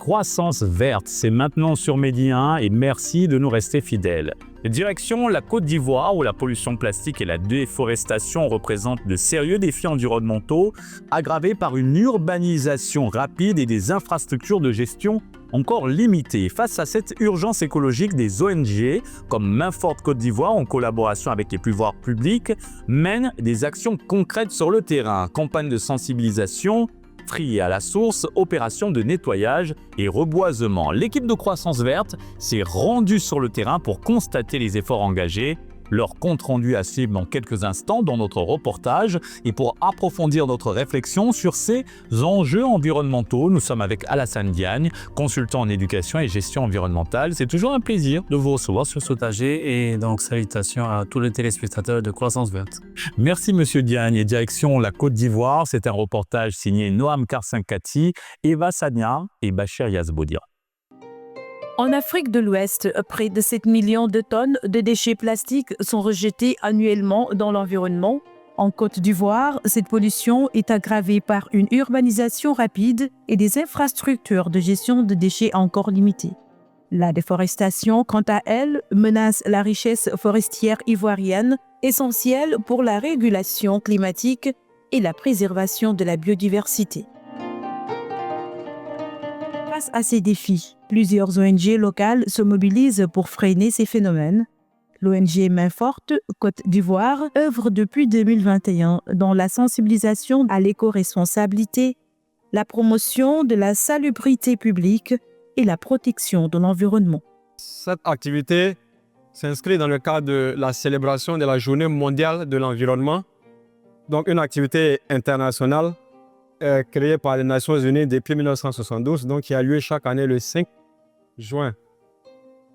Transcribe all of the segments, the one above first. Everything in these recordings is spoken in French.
Croissance verte, c'est maintenant sur Medi 1 et merci de nous rester fidèles. Direction la Côte d'Ivoire où la pollution plastique et la déforestation représentent de sérieux défis environnementaux aggravés par une urbanisation rapide et des infrastructures de gestion encore limitées. Face à cette urgence écologique, des ONG comme Main Forte Côte d'Ivoire, en collaboration avec les pouvoirs publics, mènent des actions concrètes sur le terrain, campagnes de sensibilisation, tri à la source, opérations de nettoyage et reboisement. L'équipe de Croissance Verte s'est rendue sur le terrain pour constater les efforts engagés. Leur compte rendu à suivre dans quelques instants dans notre reportage. Et pour approfondir notre réflexion sur ces enjeux environnementaux, nous sommes avec Alassane Diagne, consultant en éducation et gestion environnementale. C'est toujours un plaisir de vous recevoir sur ce Partagé et donc salutations à tous les téléspectateurs de Croissance Verte. Merci Monsieur Diagne et direction la Côte d'Ivoire. C'est un reportage signé Noam Karsinkati, Eva Sagna et Bachir Yazboudir. En Afrique de l'Ouest, près de 7 millions de tonnes de déchets plastiques sont rejetés annuellement dans l'environnement. En Côte d'Ivoire, cette pollution est aggravée par une urbanisation rapide et des infrastructures de gestion de déchets encore limitées. La déforestation, quant à elle, menace la richesse forestière ivoirienne, essentielle pour la régulation climatique et la préservation de la biodiversité. Face à ces défis, plusieurs ONG locales se mobilisent pour freiner ces phénomènes. L'ONG Main Forte Côte d'Ivoire œuvre depuis 2021 dans la sensibilisation à l'éco-responsabilité, la promotion de la salubrité publique et la protection de l'environnement. Cette activité s'inscrit dans le cadre de la célébration de la Journée mondiale de l'environnement, donc une activité internationale créée par les Nations Unies depuis 1972, donc qui a lieu chaque année le 5 juin.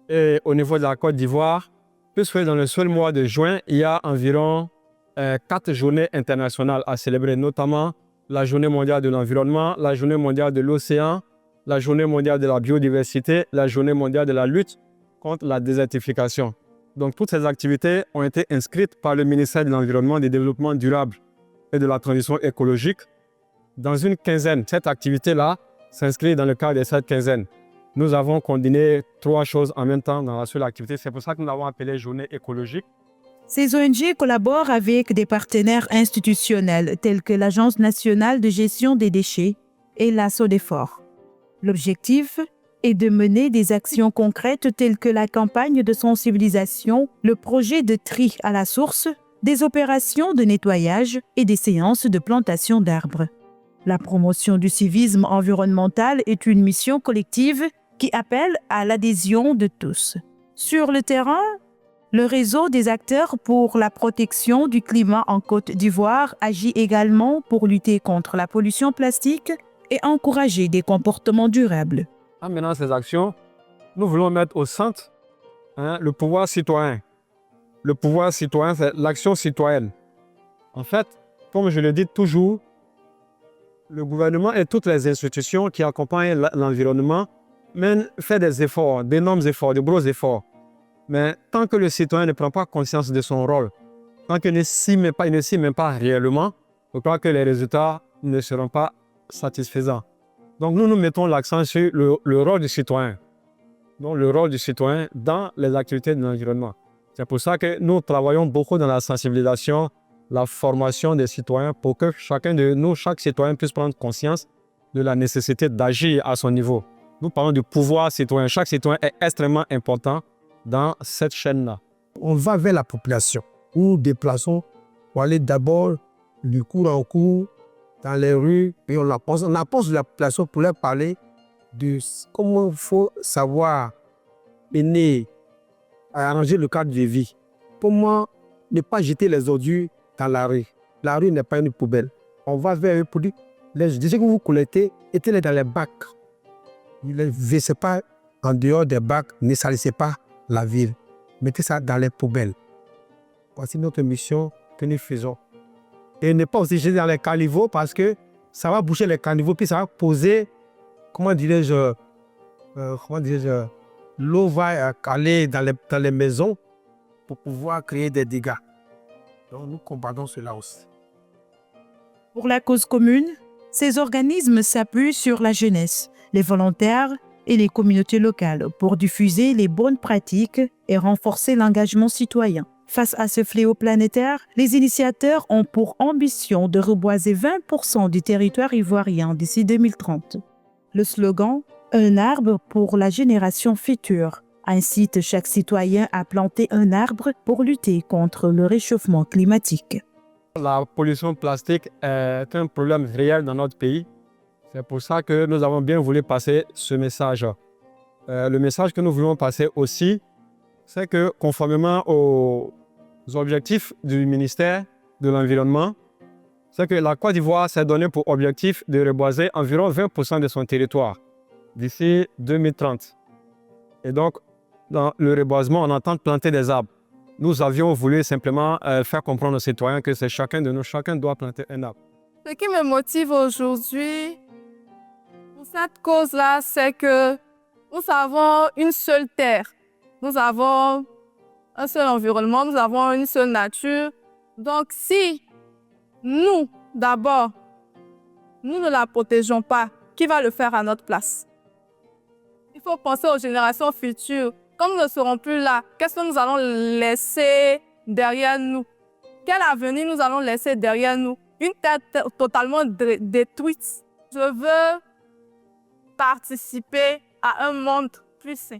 Et au niveau de la Côte d'Ivoire, puisque dans le seul mois de juin, il y a environ 4 journées internationales à célébrer, notamment la Journée mondiale de l'environnement, la Journée mondiale de l'océan, la Journée mondiale de la biodiversité, la Journée mondiale de la lutte contre la désertification. Donc toutes ces activités ont été inscrites par le ministère de l'Environnement, du Développement durable et de la transition écologique dans une quinzaine. Cette activité-là s'inscrit dans le cadre de cette quinzaine. Nous avons combiné 3 choses en même temps dans la seule activité. C'est pour ça que nous l'avons appelée journée écologique. Ces ONG collaborent avec des partenaires institutionnels tels que l'Agence nationale de gestion des déchets et la SODEFOR. L'objectif est de mener des actions concrètes telles que la campagne de sensibilisation, le projet de tri à la source, des opérations de nettoyage et des séances de plantation d'arbres. La promotion du civisme environnemental est une mission collective qui appelle à l'adhésion de tous. Sur le terrain, le réseau des acteurs pour la protection du climat en Côte d'Ivoire agit également pour lutter contre la pollution plastique et encourager des comportements durables. En menant ces actions, nous voulons mettre au centre le pouvoir citoyen. Le pouvoir citoyen, c'est l'action citoyenne. En fait, comme je le dis toujours, le gouvernement et toutes les institutions qui accompagnent l'environnement font des efforts, d'énormes efforts, de gros efforts. Mais tant que le citoyen ne prend pas conscience de son rôle, tant qu'il ne s'y met pas réellement, je crois que les résultats ne seront pas satisfaisants. Donc nous mettons l'accent sur le rôle du citoyen. Donc le rôle du citoyen dans les activités de l'environnement. C'est pour ça que nous travaillons beaucoup dans la sensibilisation, la formation des citoyens pour que chacun de nous, chaque citoyen puisse prendre conscience de la nécessité d'agir à son niveau. Nous parlons du pouvoir citoyen. Chaque citoyen est extrêmement important dans cette chaîne-là. On va vers la population. Nous nous déplaçons pour aller d'abord du cours en cours dans les rues et on approche de la population pour leur parler de comment il faut savoir mener à arranger le cadre de vie. Pour moi, ne pas jeter les ordures dans la rue. La rue n'est pas une poubelle. On va vers eux pour dire, les déchets que vous collectez, mettez-les dans les bacs. Ne les versez pas en dehors des bacs, ne salissez pas la ville. Mettez ça dans les poubelles. Voici notre mission que nous faisons. Et ne pas aussi jeter dans les caniveaux parce que ça va boucher les caniveaux puis ça va poser, l'eau va aller dans les maisons pour pouvoir créer des dégâts. Donc nous combattons cela aussi. Pour la cause commune, ces organismes s'appuient sur la jeunesse, les volontaires et les communautés locales pour diffuser les bonnes pratiques et renforcer l'engagement citoyen. Face à ce fléau planétaire, les initiateurs ont pour ambition de reboiser 20% du territoire ivoirien d'ici 2030. Le slogan « Un arbre pour la génération future » incite chaque citoyen à planter un arbre pour lutter contre le réchauffement climatique. La pollution plastique est un problème réel dans notre pays. C'est pour ça que nous avons bien voulu passer ce message. Le message que nous voulons passer aussi, c'est que conformément aux objectifs du ministère de l'Environnement, c'est que la Côte d'Ivoire s'est donné pour objectif de reboiser environ 20% de son territoire d'ici 2030. Et donc, dans le reboisement, on entend planter des arbres. Nous avions voulu simplement faire comprendre aux citoyens que c'est chacun de nous, chacun doit planter un arbre. Ce qui me motive aujourd'hui pour cette cause-là, c'est que nous avons une seule terre. Nous avons un seul environnement, nous avons une seule nature. Donc si nous, d'abord, nous ne la protégeons pas, qui va le faire à notre place? Il faut penser aux générations futures. Quand nous ne serons plus là, qu'est-ce que nous allons laisser derrière nous? Quel avenir nous allons laisser derrière nous? Une terre totalement détruite. Je veux participer à un monde plus sain.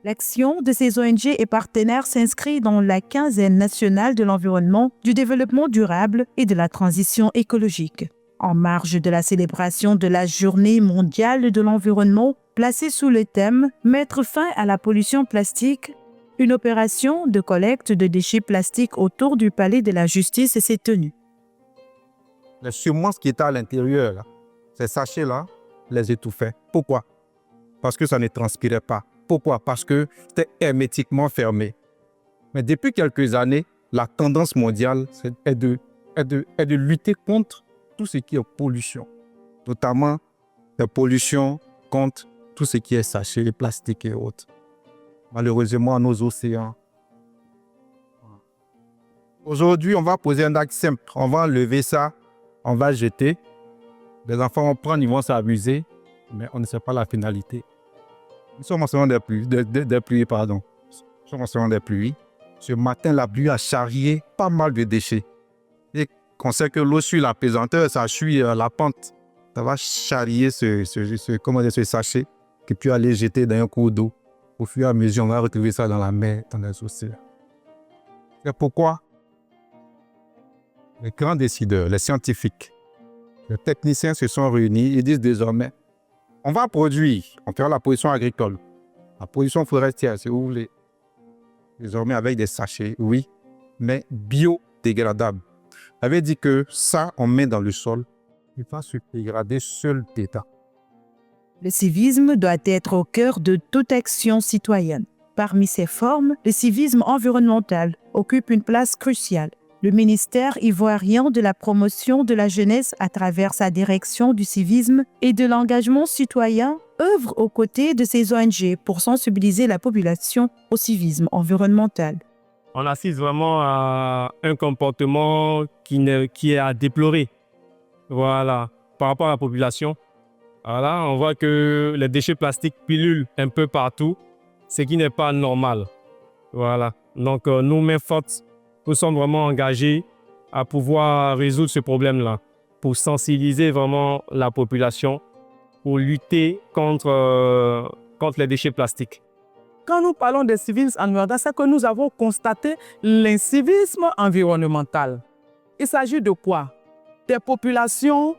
L'action de ces ONG et partenaires s'inscrit dans la quinzaine nationale de l'environnement, du développement durable et de la transition écologique. En marge de la célébration de la Journée mondiale de l'environnement, placée sous le thème « Mettre fin à la pollution plastique », une opération de collecte de déchets plastiques autour du palais de la justice s'est tenue. Les semences qui étaient à l'intérieur, là, ces sachets-là, les étouffaient. Pourquoi? Parce que ça ne transpirait pas. Pourquoi? Parce que c'était hermétiquement fermé. Mais depuis quelques années, la tendance mondiale est de lutter contre tout ce qui est pollution, notamment la pollution contre tout ce qui est sachets, les plastiques et autres. Malheureusement, nos océans. Aujourd'hui, on va poser un acte simple. On va enlever ça, on va jeter. Les enfants vont prendre, ils vont s'amuser, mais on ne sait pas la finalité. Nous sommes en saison des pluies, pardon. Nous sommes en saison des pluies. Ce matin, la pluie a charrié pas mal de déchets. Et qu'on sait que l'eau suit la pesanteur, ça suit la pente. Ça va charrier ce sachet que puis aller jeter dans un cours d'eau. Au fur et à mesure, on va retrouver ça dans la mer, dans les océans. C'est pourquoi les grands décideurs, les scientifiques, les techniciens se sont réunis et disent désormais, on va produire, on fera la production agricole, la production forestière, si vous voulez, désormais avec des sachets, oui, mais biodégradables. Ça veut dire que ça, on met dans le sol, il va se dégrader seul d'état. Le civisme doit être au cœur de toute action citoyenne. Parmi ces formes, le civisme environnemental occupe une place cruciale. Le ministère ivoirien de la promotion de la jeunesse, à travers sa direction du civisme et de l'engagement citoyen, œuvre aux côtés de ces ONG pour sensibiliser la population au civisme environnemental. On assiste vraiment à un comportement qui est à déplorer. Voilà, par rapport à la population. Voilà, on voit que les déchets plastiques pilulent un peu partout, ce qui n'est pas normal. Voilà, donc nous, main forte, nous sommes vraiment engagés à pouvoir résoudre ce problème-là, pour sensibiliser vraiment la population, pour lutter contre les déchets plastiques. Quand nous parlons de civisme environnemental, c'est que nous avons constaté l'incivisme environnemental. Il s'agit de quoi? Des populations,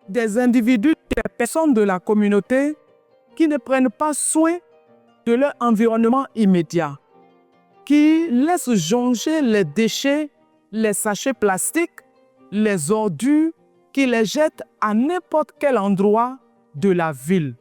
des individus, des personnes de la communauté qui ne prennent pas soin de leur environnement immédiat, qui laissent jonger les déchets, les sachets plastiques, les ordures, qui les jettent à n'importe quel endroit de la ville,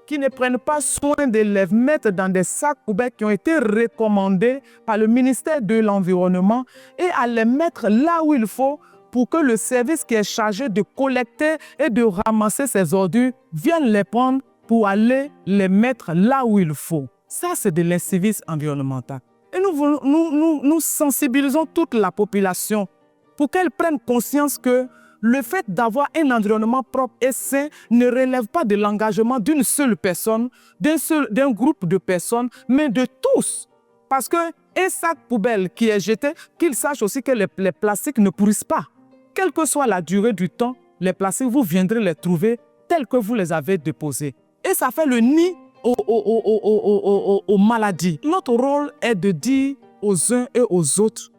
qui ne prennent pas soin de les mettre dans des sacs poubelles qui ont été recommandés par le ministère de l'Environnement et à les mettre là où il faut pour que le service qui est chargé de collecter et de ramasser ces ordures vienne les prendre pour aller les mettre là où il faut. Ça, c'est de l'incivisme environnemental. Et nous sensibilisons toute la population pour qu'elle prenne conscience que le fait d'avoir un environnement propre et sain ne relève pas de l'engagement d'une seule personne, d'un groupe de personnes, mais de tous. Parce qu'un sac poubelle qui est jeté, qu'il sache aussi que les plastiques ne pourrissent pas. Quelle que soit la durée du temps, les plastiques, vous viendrez les trouver tels que vous les avez déposés. Et ça fait le nid aux maladies. Notre rôle est de dire aux uns et aux autres,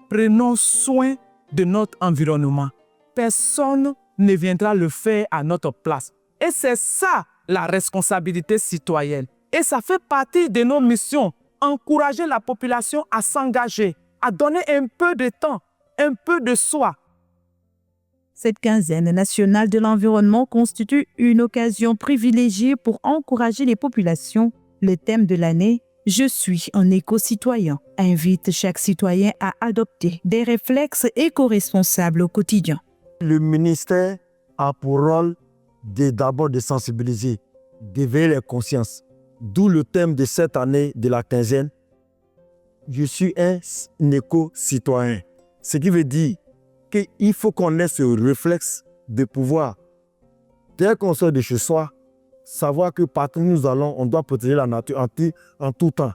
prenons soin de notre environnement. Personne ne viendra le faire à notre place. Et c'est ça la responsabilité citoyenne. Et ça fait partie de nos missions. Encourager la population à s'engager, à donner un peu de temps, un peu de soi. Cette quinzaine nationale de l'environnement constitue une occasion privilégiée pour encourager les populations. Le thème de l'année, « Je suis un éco-citoyen », invite chaque citoyen à adopter des réflexes éco-responsables au quotidien. Le ministère a pour rôle d'abord de sensibiliser, d'éveiller les consciences. D'où le thème de cette année de la quinzaine, « Je suis un éco-citoyen ». Ce qui veut dire qu'il faut qu'on ait ce réflexe de pouvoir, dès qu'on sort de chez soi, savoir que partout où nous allons, on doit protéger la nature en tout temps.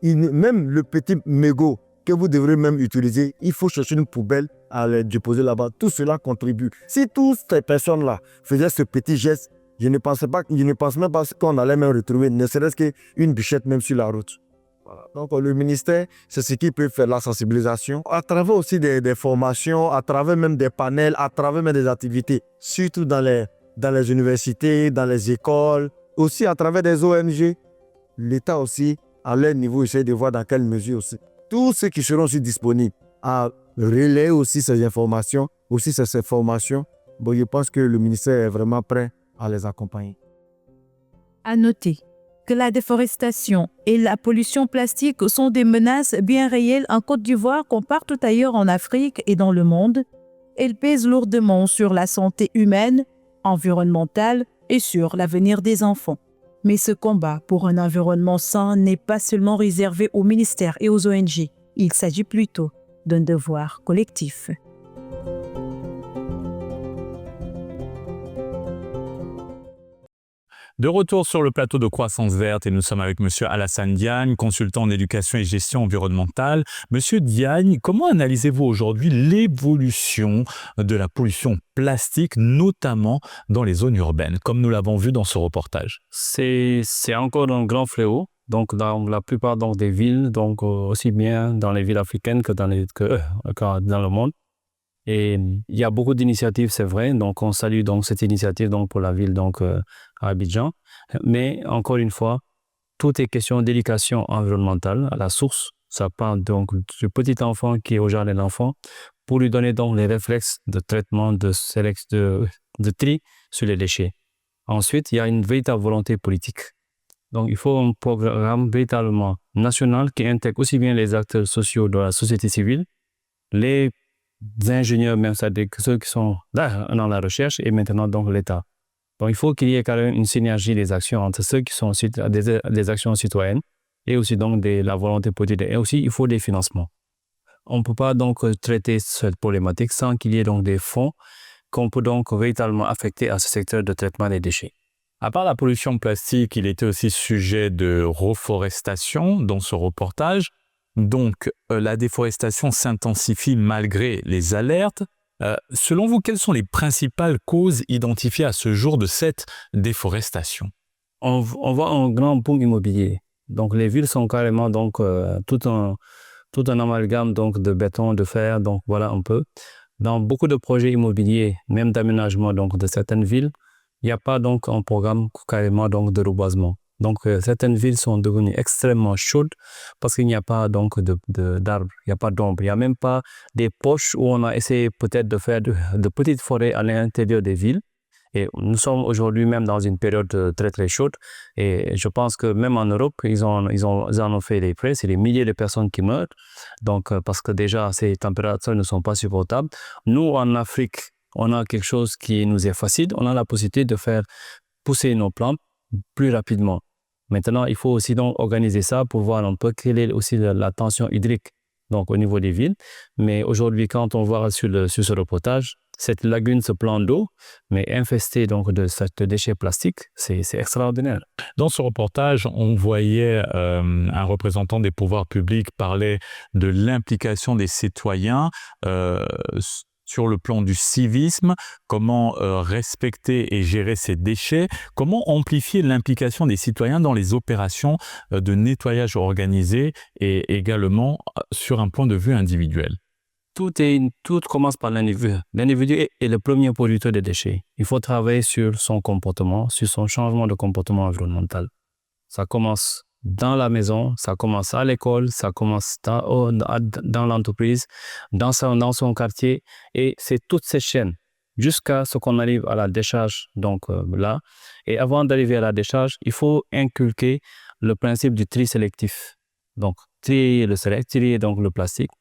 Même le petit mégot que vous devrez même utiliser, il faut chercher une poubelle à le déposer là-bas. Tout cela contribue. Si toutes ces personnes-là faisaient ce petit geste, je ne pense même pas qu'on allait même retrouver, ne serait-ce qu'une bichette même sur la route. Voilà. Donc le ministère, c'est ce qui peut faire la sensibilisation, à travers aussi des formations, à travers même des panels, à travers même des activités, surtout dans les universités, dans les écoles, aussi à travers des ONG. L'État aussi, à leur niveau, essaie de voir dans quelle mesure aussi. Tous ceux qui seront aussi disponibles à relayer aussi ces informations, aussi ces formations, bon, je pense que le ministère est vraiment prêt à les accompagner. À noter que la déforestation et la pollution plastique sont des menaces bien réelles en Côte d'Ivoire comme partout ailleurs en Afrique et dans le monde. Elles pèsent lourdement sur la santé humaine, environnementale et sur l'avenir des enfants. Mais ce combat pour un environnement sain n'est pas seulement réservé aux ministères et aux ONG. Il s'agit plutôt d'un devoir collectif. De retour sur le plateau de Croissance Verte et nous sommes avec M. Alassane Diagne, consultant en éducation et gestion environnementale. Monsieur Diagne, comment analysez-vous aujourd'hui l'évolution de la pollution plastique, notamment dans les zones urbaines, comme nous l'avons vu dans ce reportage? C'est encore un grand fléau. Donc, dans la plupart des villes, donc aussi bien dans les villes africaines que dans le monde. Et il y a beaucoup d'initiatives, c'est vrai. Donc, on salue donc cette initiative pour la ville à Abidjan. Mais encore une fois, tout est question d'éducation environnementale à la source. Ça part donc du petit enfant qui est au jardin d'enfant pour lui donner donc les réflexes de traitement, de tri sur les déchets. Ensuite, il y a une véritable volonté politique. Donc, il faut un programme véritablement national qui intègre aussi bien les acteurs sociaux de la société civile, les ingénieurs, même c'est-à-dire ceux qui sont là dans la recherche et maintenant donc l'État. Donc il faut qu'il y ait quand même une synergie des actions entre ceux qui sont des actions citoyennes et aussi donc la volonté politique. Et aussi il faut des financements. On ne peut pas donc traiter cette problématique sans qu'il y ait donc des fonds qu'on peut donc véritablement affecter à ce secteur de traitement des déchets. À part la pollution plastique, il était aussi sujet de reforestation dans ce reportage. Donc, la déforestation s'intensifie malgré les alertes. Selon vous, quelles sont les principales causes identifiées à ce jour de cette déforestation? On voit un grand boom immobilier. Donc, les villes sont carrément tout un amalgame de béton, de fer. Donc, voilà un peu. Dans beaucoup de projets immobiliers, même d'aménagement de certaines villes, il n'y a pas un programme carrément de reboisement. Donc, certaines villes sont devenues extrêmement chaudes parce qu'il n'y a pas d'arbres, il n'y a pas d'ombre. Il n'y a même pas des poches où on a essayé peut-être de faire de petites forêts à l'intérieur des villes. Et nous sommes aujourd'hui même dans une période très très chaude. Et je pense que même en Europe, ils en ont fait des prêts. C'est des milliers de personnes qui meurent. Donc, parce que déjà, ces températures ne sont pas supportables. Nous, en Afrique, on a quelque chose qui nous est facile. On a la possibilité de faire pousser nos plantes plus rapidement. Maintenant, il faut aussi donc organiser ça pour voir un peu quelle est aussi la tension hydrique au niveau des villes. Mais aujourd'hui, quand on voit sur ce reportage, cette lagune, ce plan d'eau, mais infesté donc de ces déchets plastiques, c'est extraordinaire. Dans ce reportage, on voyait un représentant des pouvoirs publics parler de l'implication des citoyens sur le plan du civisme, comment respecter et gérer ces déchets, comment amplifier l'implication des citoyens dans les opérations de nettoyage organisé et également sur un point de vue individuel. Tout commence par l'individu. L'individu est le premier producteur de déchets. Il faut travailler sur son comportement, sur son changement de comportement environnemental. Ça commence dans la maison, ça commence à l'école, ça commence dans l'entreprise, dans son quartier, et c'est toute cette chaîne jusqu'à ce qu'on arrive à la décharge. Donc là, et avant d'arriver à la décharge, il faut inculquer le principe du tri sélectif. Donc trier donc le plastique.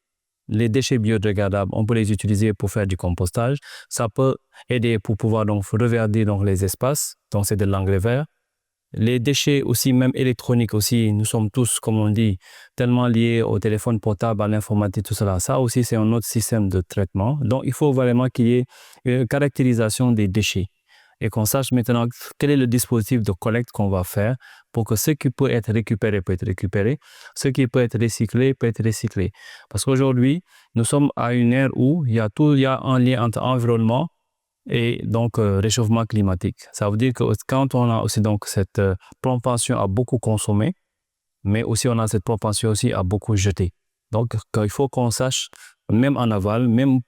Les déchets biodégradables, on peut les utiliser pour faire du compostage. Ça peut aider pour pouvoir donc reverdir donc les espaces, donc c'est de l'engrais vert. Les déchets aussi, même électroniques aussi, nous sommes tous, comme on dit, tellement liés au téléphone portable, à l'informatique, tout cela. Ça aussi, c'est un autre système de traitement. Donc, il faut vraiment qu'il y ait une caractérisation des déchets et qu'on sache maintenant quel est le dispositif de collecte qu'on va faire pour que ce qui peut être récupéré peut être récupéré, ce qui peut être recyclé peut être recyclé. Parce qu'aujourd'hui, nous sommes à une ère où il y a un lien entre environnement et donc réchauffement climatique. Ça veut dire que quand on a aussi donc cette propension à beaucoup consommer, mais aussi on a cette propension aussi à beaucoup jeter. Donc il faut qu'on sache, même en aval, même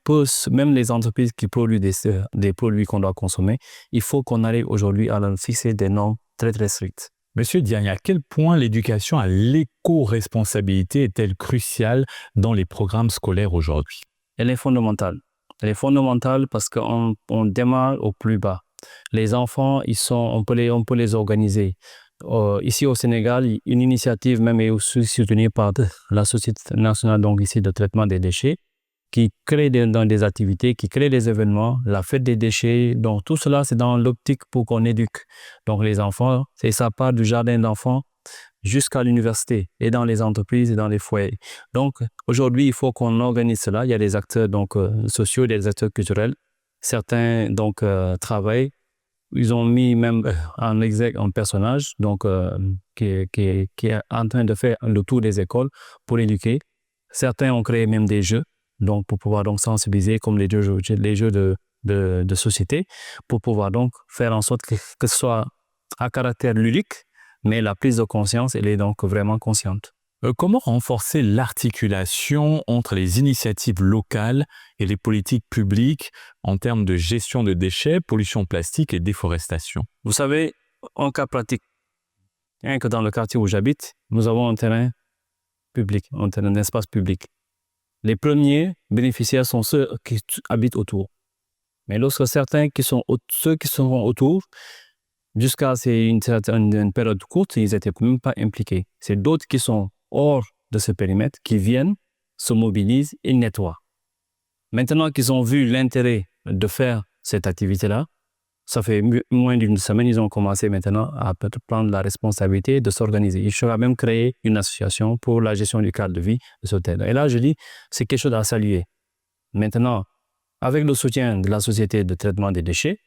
les entreprises qui produisent des produits qu'on doit consommer, il faut qu'on arrive aujourd'hui à leur fixer des normes très très strictes. Monsieur Diagne, à quel point l'éducation à l'éco-responsabilité est-elle cruciale dans les programmes scolaires aujourd'hui? Elle est fondamentale. Elle est fondamentale parce qu'on démarre au plus bas. Les enfants, on peut les organiser. Ici au Sénégal, une initiative même est aussi soutenue par la Société nationale donc ici de traitement des déchets qui crée des activités, qui crée des événements, la fête des déchets. Donc tout cela, c'est dans l'optique pour qu'on éduque. Donc les enfants, ça part du jardin d'enfants jusqu'à l'université et dans les entreprises et dans les foyers. Donc aujourd'hui, il faut qu'on organise cela. Il y a des acteurs donc sociaux, des acteurs culturels. Certains donc travaillent. Ils ont mis même en exergue un personnage donc, qui est en train de faire le tour des écoles pour éduquer. Certains ont créé même des jeux donc, pour pouvoir donc sensibiliser comme les jeux de société pour pouvoir donc faire en sorte que ce soit à caractère ludique, mais la prise de conscience, elle est donc vraiment consciente. Comment renforcer l'articulation entre les initiatives locales et les politiques publiques en termes de gestion de déchets, pollution plastique et déforestation? Vous savez, en cas pratique, rien que dans le quartier où j'habite, nous avons un terrain public, un espace public. Les premiers bénéficiaires sont ceux qui habitent autour. Mais lorsque ceux qui sont autour, jusqu'à une période courte, ils n'étaient même pas impliqués. C'est d'autres qui sont hors de ce périmètre, qui viennent, se mobilisent et nettoient. Maintenant qu'ils ont vu l'intérêt de faire cette activité-là, ça fait moins d'une semaine, ils ont commencé maintenant à prendre la responsabilité de s'organiser. Ils ont même créé une association pour la gestion du cadre de vie de ce terrain. Et là, je dis, c'est quelque chose à saluer. Maintenant, avec le soutien de la Société de traitement des déchets,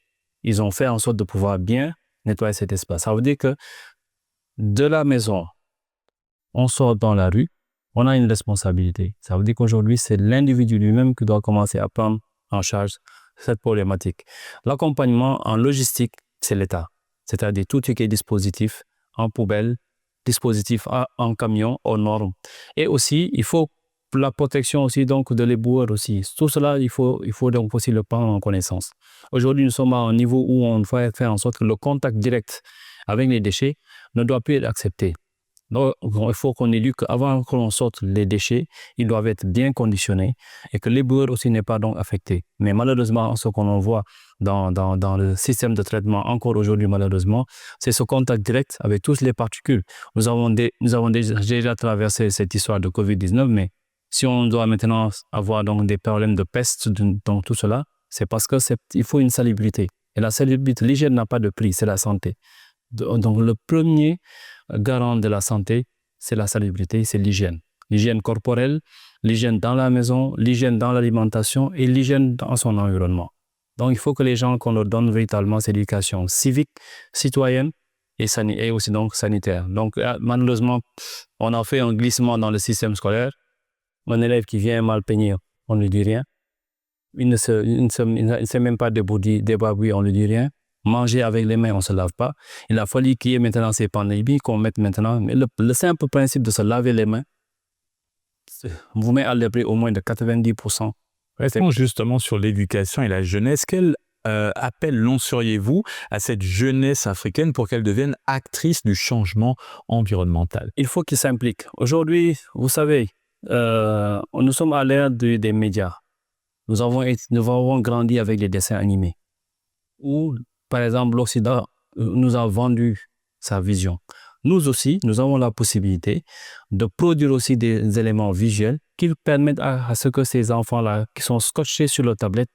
ils ont fait en sorte de pouvoir bien nettoyer cet espace. Ça veut dire que de la maison, on sort dans la rue, on a une responsabilité. Ça veut dire qu'aujourd'hui, c'est l'individu lui-même qui doit commencer à prendre en charge cette problématique. L'accompagnement en logistique, c'est l'État. C'est-à-dire tout ce qui est dispositif en poubelle, dispositif en camion, aux normes. Et aussi, il faut la protection aussi donc de l'éboueur aussi. Tout cela, il faut donc aussi le prendre en connaissance. Aujourd'hui, nous sommes à un niveau où on doit faire en sorte que le contact direct avec les déchets ne doit plus être accepté. Donc, il faut qu'on éduque avant que l'on sorte les déchets, ils doivent être bien conditionnés et que l'éboueur aussi n'est pas donc affecté. Mais malheureusement, ce qu'on voit dans le système de traitement encore aujourd'hui, malheureusement, c'est ce contact direct avec toutes les particules. Nous avons déjà traversé cette histoire de Covid-19, mais si on doit maintenant avoir donc des problèmes de peste dans tout cela, c'est parce qu'il faut une salubrité. Et la salubrité, l'hygiène n'a pas de prix, c'est la santé. Donc le premier garant de la santé, c'est la salubrité, c'est l'hygiène. L'hygiène corporelle, l'hygiène dans la maison, l'hygiène dans l'alimentation et l'hygiène dans son environnement. Donc, il faut que les gens, qu'on leur donne véritablement cette éducation civique, citoyenne et aussi donc sanitaire. Donc, malheureusement, on a fait un glissement dans le système scolaire. Un élève qui vient mal peigné, on ne lui dit rien. Il ne sait même pas débarbouiller, on ne lui dit rien. Manger avec les mains, on ne se lave pas. Il a fallu qu'il y ait maintenant ces pandémies qu'on mette maintenant. Mais le simple principe de se laver les mains vous met à l'abri au moins de 90%. Restons justement sur l'éducation et la jeunesse. Quel appel lanceriez-vous à cette jeunesse africaine pour qu'elle devienne actrice du changement environnemental? Il faut qu'ils s'impliquent. Aujourd'hui, vous savez, nous sommes à l'ère des médias. Nous avons grandi avec les dessins animés. Où, par exemple, l'Occident nous a vendu sa vision. Nous aussi, nous avons la possibilité de produire aussi des éléments visuels qui permettent à ce que ces enfants-là, qui sont scotchés sur leur tablette,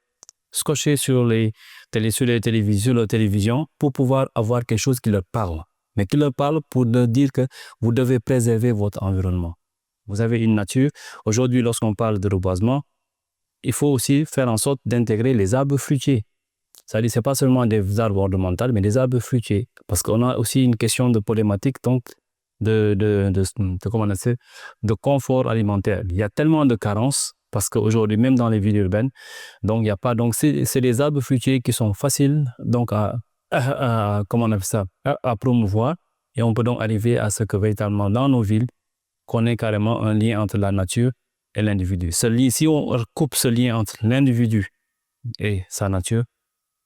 scotchés sur les télévisions, pour pouvoir avoir quelque chose qui leur parle. Mais qui leur parle pour leur dire que vous devez préserver votre environnement. Vous avez une nature. Aujourd'hui, lorsqu'on parle de reboisement, il faut aussi faire en sorte d'intégrer les arbres fruitiers. C'est-à-dire, ce n'est pas seulement des arbres ornementaux, mais des arbres fruitiers. Parce qu'on a aussi une question de problématique donc de confort alimentaire. Il y a tellement de carences, parce qu'aujourd'hui, même dans les villes urbaines, donc il n'y a pas. Donc, c'est des arbres fruitiers qui sont faciles donc à promouvoir. Et on peut donc arriver à ce que véritablement dans nos villes, qu'on ait carrément un lien entre la nature et l'individu. Si on coupe ce lien entre l'individu et sa nature,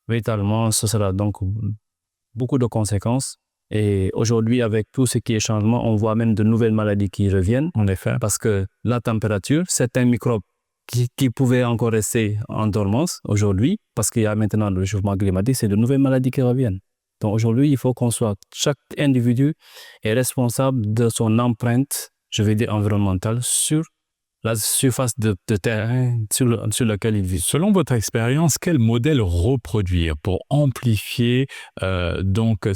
véritablement, ce sera donc beaucoup de conséquences. Et aujourd'hui, avec tout ce qui est changement, on voit même de nouvelles maladies qui reviennent. En effet. Parce que la température, certains microbes qui pouvaient encore rester en dormance aujourd'hui, parce qu'il y a maintenant le réchauffement climatique, c'est de nouvelles maladies qui reviennent. Donc aujourd'hui, il faut chaque individu est responsable de son empreinte, je vais dire environnementale, sur la surface de terrain sur laquelle il vit. Selon votre expérience, quel modèle reproduire pour amplifier donc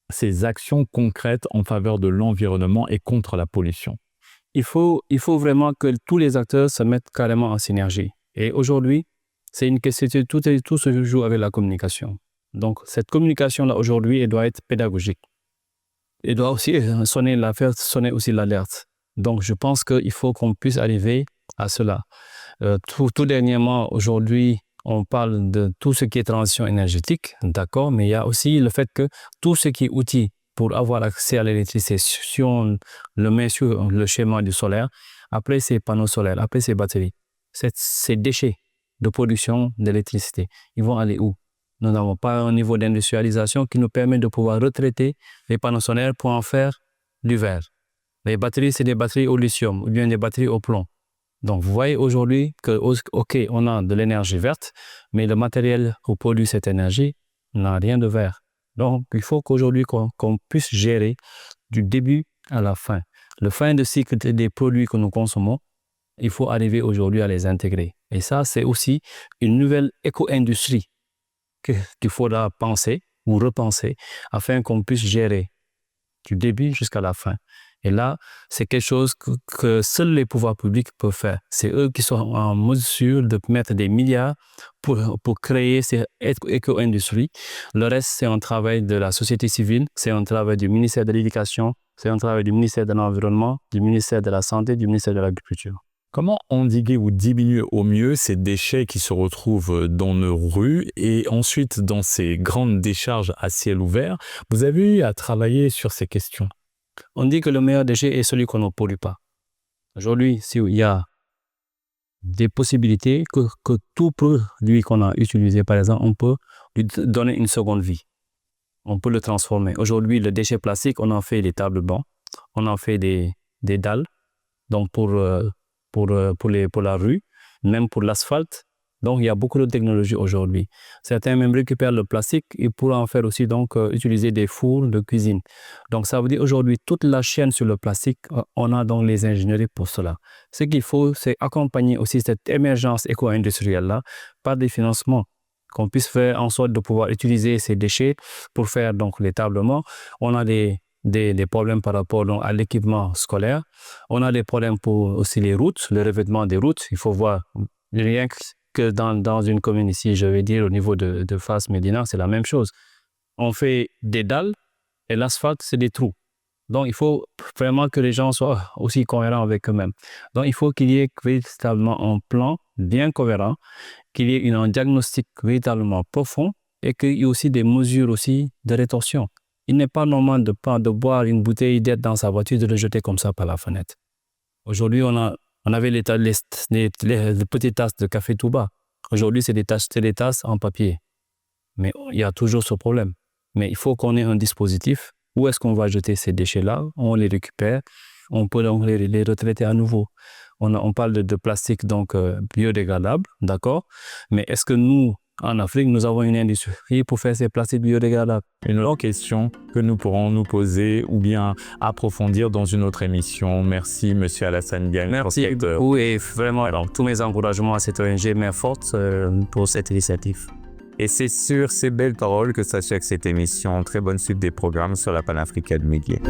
ces actions concrètes en faveur de l'environnement et contre la pollution? Il faut vraiment que tous les acteurs se mettent carrément en synergie. Et aujourd'hui, c'est une question, tout se joue avec la communication. Donc cette communication-là aujourd'hui, elle doit être pédagogique. Elle doit aussi faire sonner aussi l'alerte. Donc, je pense qu'il faut qu'on puisse arriver à cela. Tout dernièrement, aujourd'hui, on parle de tout ce qui est transition énergétique, d'accord, mais il y a aussi le fait que tout ce qui est outils pour avoir accès à l'électricité, si on le met sur le schéma du solaire, après ces panneaux solaires, après ces batteries, ces déchets de production d'électricité, ils vont aller où? Nous n'avons pas un niveau d'industrialisation qui nous permet de pouvoir retraiter les panneaux solaires pour en faire du verre. Les batteries, c'est des batteries au lithium ou bien des batteries au plomb. Donc, vous voyez aujourd'hui que, OK, on a de l'énergie verte, mais le matériel qui produit cette énergie n'a rien de vert. Donc, il faut qu'aujourd'hui, qu'on puisse gérer du début à la fin. Le fin de cycle des produits que nous consommons, il faut arriver aujourd'hui à les intégrer. Et ça, c'est aussi une nouvelle éco-industrie qu'il faudra penser ou repenser afin qu'on puisse gérer du début jusqu'à la fin. Et là, c'est quelque chose que seuls les pouvoirs publics peuvent faire. C'est eux qui sont en mesure de mettre des milliards pour créer cette éco-industrie. Le reste, c'est un travail de la société civile, c'est un travail du ministère de l'Éducation, c'est un travail du ministère de l'Environnement, du ministère de la Santé, du ministère de l'Agriculture. Comment endiguer ou diminuer au mieux ces déchets qui se retrouvent dans nos rues et ensuite dans ces grandes décharges à ciel ouvert? Vous avez eu à travailler sur ces questions? On dit que le meilleur déchet est celui qu'on ne pollue pas. Aujourd'hui, s'il y a des possibilités que tout produit qu'on a utilisé, par exemple, on peut lui donner une seconde vie. On peut le transformer. Aujourd'hui, le déchet plastique, on en fait des tables bancs, on en fait des dalles, donc pour la rue, même pour l'asphalte. Donc, il y a beaucoup de technologies aujourd'hui. Certains même récupèrent le plastique et pourront en faire aussi utiliser des fours de cuisine. Donc, ça veut dire aujourd'hui, toute la chaîne sur le plastique, on a donc les ingénieries pour cela. Ce qu'il faut, c'est accompagner aussi cette émergence éco-industrielle-là par des financements, qu'on puisse faire en sorte de pouvoir utiliser ces déchets pour faire donc les tablements. On a des problèmes par rapport donc, à l'équipement scolaire. On a des problèmes pour aussi les routes, le revêtement des routes. Il faut voir rien que dans une commune ici, je vais dire au niveau de Fas Médina, c'est la même chose. On fait des dalles et l'asphalte, c'est des trous. Donc, il faut vraiment que les gens soient aussi cohérents avec eux-mêmes. Donc, il faut qu'il y ait véritablement un plan bien cohérent, qu'il y ait un diagnostic véritablement profond et qu'il y ait aussi des mesures aussi de rétorsion. Il n'est pas normal de boire une bouteille d'être dans sa voiture, de le jeter comme ça par la fenêtre. Aujourd'hui, on avait les petites tasses de café tout bas. Aujourd'hui, c'est des tasses en papier. Mais il y a toujours ce problème. Mais il faut qu'on ait un dispositif. Où est-ce qu'on va jeter ces déchets-là? On les récupère. On peut donc les retraiter à nouveau. On parle de plastique donc biodégradable, d'accord? Mais est-ce que nous, en Afrique, nous avons une industrie pour faire ces plastiques biodégradables? Une autre question que nous pourrons nous poser ou bien approfondir dans une autre émission. Merci, Monsieur Alassane Diagne. Merci beaucoup et vraiment alors, tous mes encouragements à cette ONG main forte pour cette initiative. Et c'est sur ces belles paroles que s'achève cette émission. Très bonne suite des programmes sur la Panafrica de Médias.